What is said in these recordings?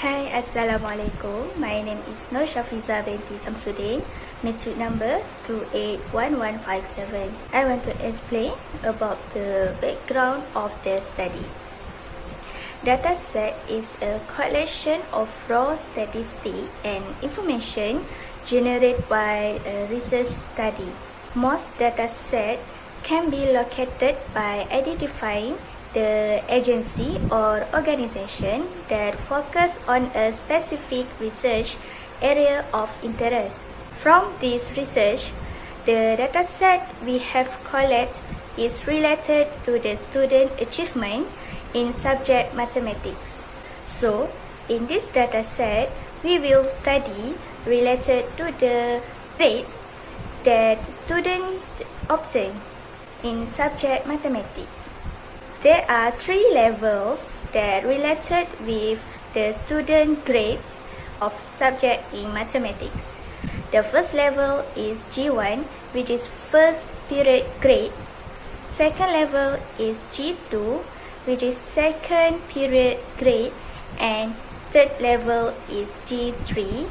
Hai, Assalamualaikum. My name is Nur Shafiza binti Samsudin, matric number 281157. I want to explain about the background of the study. Dataset is a collection of raw statistics and information generated by a research study. Most datasets can be located by identifying the agency or organization that focus on a specific research area of interest. From this research, the dataset we have collected is related to the student achievement in subject mathematics. So, in this dataset, we will study related to the grades that students obtain in subject mathematics. There are 3 levels that related with the student grades of subject in mathematics. The first level is G1, which is first period grade. Second level is G2, which is second period grade. And third level is G3,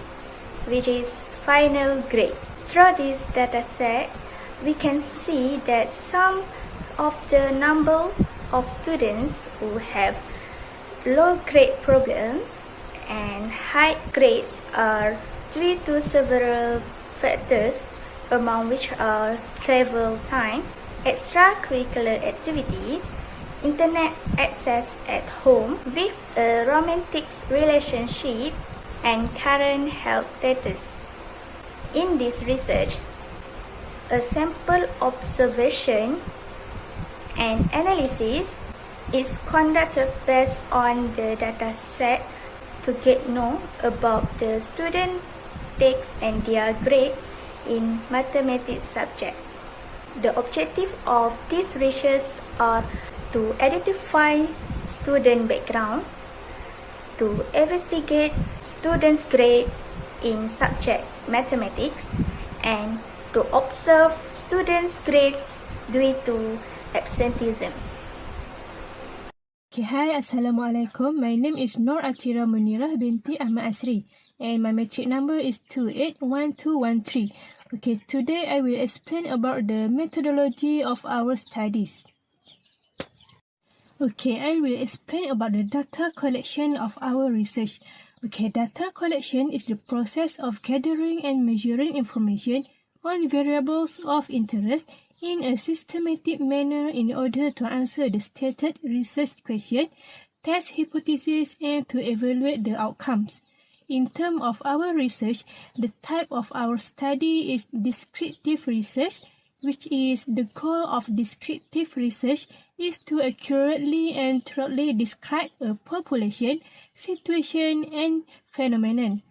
which is final grade. Through this dataset, we can see that some of the number of students who have low grade problems and high grades are due to several factors, among which are travel time, extracurricular activities, internet access at home with a romantic relationship, and current health status. In this research, a sample observation and analysis is conducted based on the data set to get know about the student takes and their grades in mathematics subject. The objective of this research are to identify student background, to investigate students' grade in subject mathematics, and to observe students' grades due to absenteeism. Okay, hi, Assalamualaikum. My name is Nur Atira Munirah binti Ahmad Asri and my matric number is 281213. Okay, today I will explain about the methodology of our studies. Okay, I will explain about the data collection of our research. Okay, data collection is the process of gathering and measuring information on variables of interest in a systematic manner in order to answer the stated research question, test hypotheses, and to evaluate the outcomes. In terms of our research, the type of our study is descriptive research, which is the goal of descriptive research is to accurately and thoroughly describe a population, situation, and phenomenon.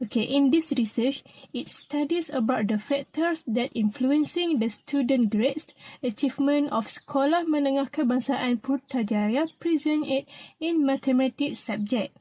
Okay, in this research, it studies about the factors that influencing the student grades, achievement of Sekolah Menengah Kebangsaan Putrajaya Prison 8 in mathematics subject.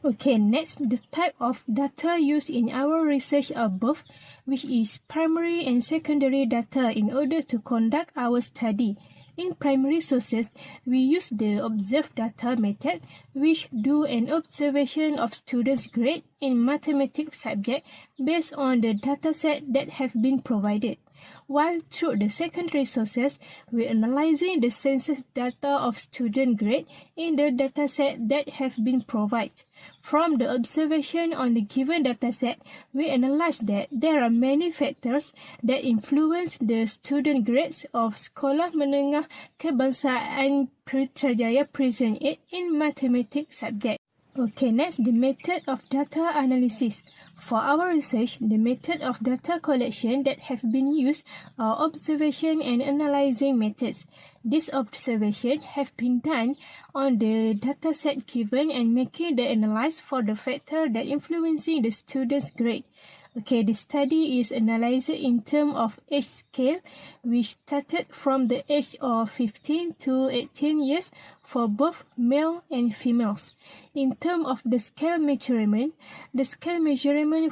Okay, next, the type of data used in our research are both, which is primary and secondary data in order to conduct our study. In primary sources, we use the observed data method, which do an observation of students' grade in mathematics subject based on the dataset that have been provided. While through the secondary sources, we analyzing the census data of student grade in the dataset that have been provided. From the observation on the given dataset, we analyze that there are many factors that influence the student grades of Sekolah Menengah Kebangsaan Putrajaya Prison 8 in mathematics subject. Okay, next, the method of data analysis. For our research, the method of data collection that have been used are observation and analyzing methods. These observations have been done on the dataset given and making the analysis for the factor that influencing the student's grade. Okay, the study is analyzed in terms of age scale, which started from the age of 15 to 18 years for both male and females. In terms of the scale measurement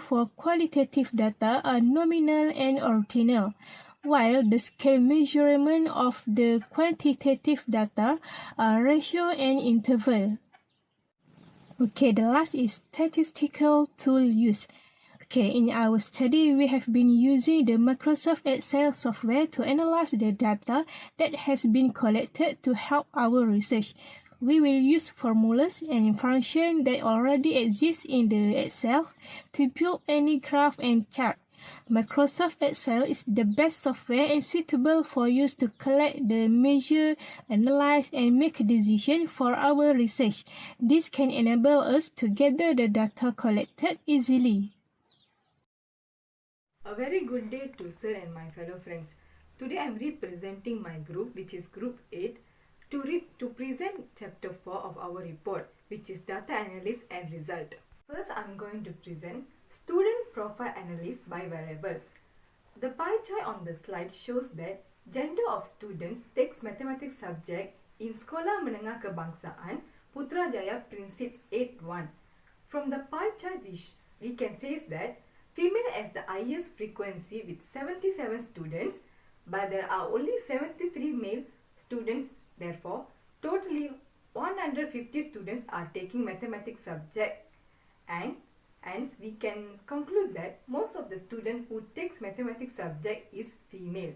for qualitative data are nominal and ordinal, while the scale measurement of the quantitative data are ratio and interval. Okay, the last is statistical tool use. Okay, in our study, we have been using the Microsoft Excel software to analyze the data that has been collected to help our research. We will use formulas and functions that already exist in the Excel to build any graph and chart. Microsoft Excel is the best software and suitable for use to collect the measure, analyze, and make a decision for our research. This can enable us to gather the data collected easily. A very good day to sir and my fellow friends. Today I am representing my group, which is group 8, to present chapter 4 of our report, which is data analysis and result. First I am going to present student profile analysis by variables. The pie chart on the slide shows that gender of students takes mathematics subject in Sekolah Menengah Kebangsaan Putrajaya Prinsip 8.1. From the pie chart we can say that female has the highest frequency with 77 students, but there are only 73 male students. Therefore, totally 150 students are taking mathematics subject, and hence we can conclude that most of the students who takes mathematics subject is female.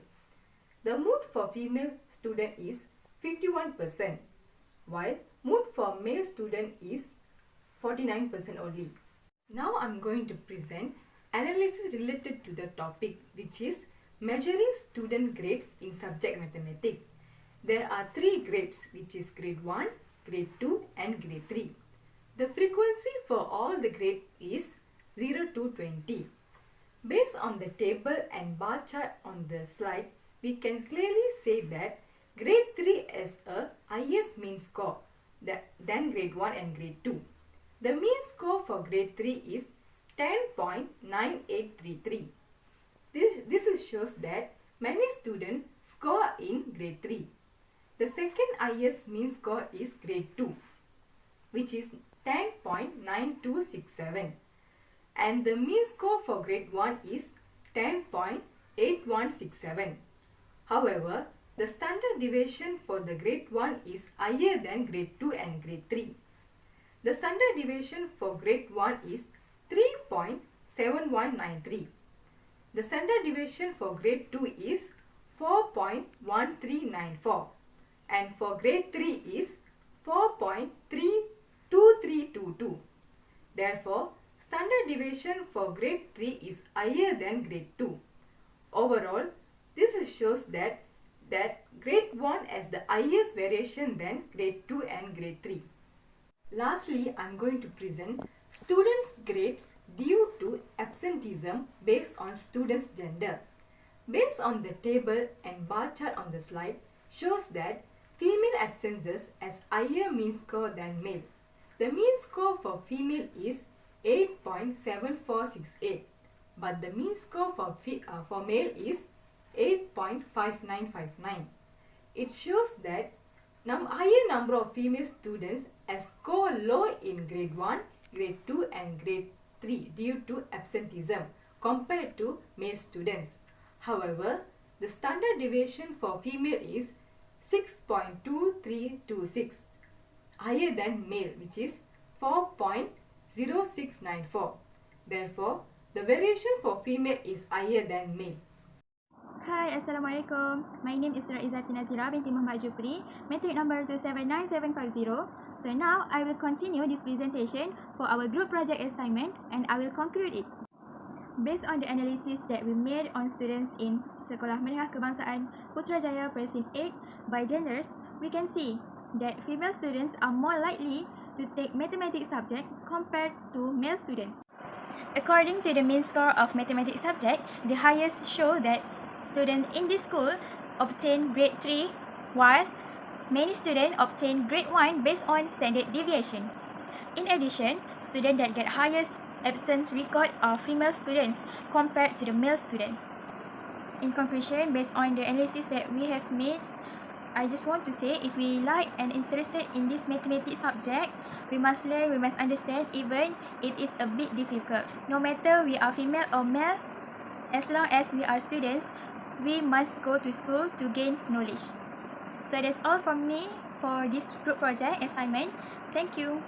The mood for female student is 51%, while mood for male student is 49% only. Now I am going to present analysis related to the topic, which is measuring student grades in subject mathematics. There are 3 grades, which is grade 1, grade 2 and grade 3. The frequency for all the grades is 0 to 20. Based on the table and bar chart on the slide, we can clearly say that grade 3 has a highest mean score than grade 1 and grade 2. The mean score for grade 3 is 10.9833. This shows that many students score in grade 3. The second highest mean score is grade 2, which is 10.9267, and the mean score for grade 1 is 10.8167. However, the standard deviation for the grade 1 is higher than grade 2 and grade 3. The standard deviation for grade 1 is 3.7193. The standard deviation for grade 2 is 4.1394, and for grade 3 is 4.2322. Therefore, standard deviation for grade 3 is higher than grade 2. Overall, this shows that grade 1 has the highest variation than grade 2 and grade 3. Lastly, I am going to present students' grades due to absenteeism based on students' gender. Based on the table and bar chart on the slide shows that female absences has higher mean score than male. The mean score for female is 8.7468, but the mean score for male is 8.5959. It shows that higher number of female students has scored low in grade 1, grade 2 and grade 3 due to absenteeism compared to male students. However, the standard deviation for female is 6.2326, higher than male, which is 4.0694. Therefore, the variation for female is higher than male. Hi, Assalamualaikum. My name is Raizati Nazira binti Muhammad Jupri, metric number 279750. So now I will continue this presentation for our group project assignment and I will conclude it. Based on the analysis that we made on students in Sekolah Menengah Kebangsaan Putrajaya Presin 8 by genders, we can see that female students are more likely to take mathematics subject compared to male students. According to the mean score of mathematics subject, the highest show that students in this school obtain grade 3, while many students obtain grade 1 based on standard deviation. In addition, students that get highest absence record are female students compared to the male students. In conclusion, based on the analysis that we have made, I just want to say if we like and interested in this mathematics subject, we must learn, we must understand even it is a bit difficult. No matter we are female or male, as long as we are students, we must go to school to gain knowledge. So that's all from me for this group project assignment. Thank you.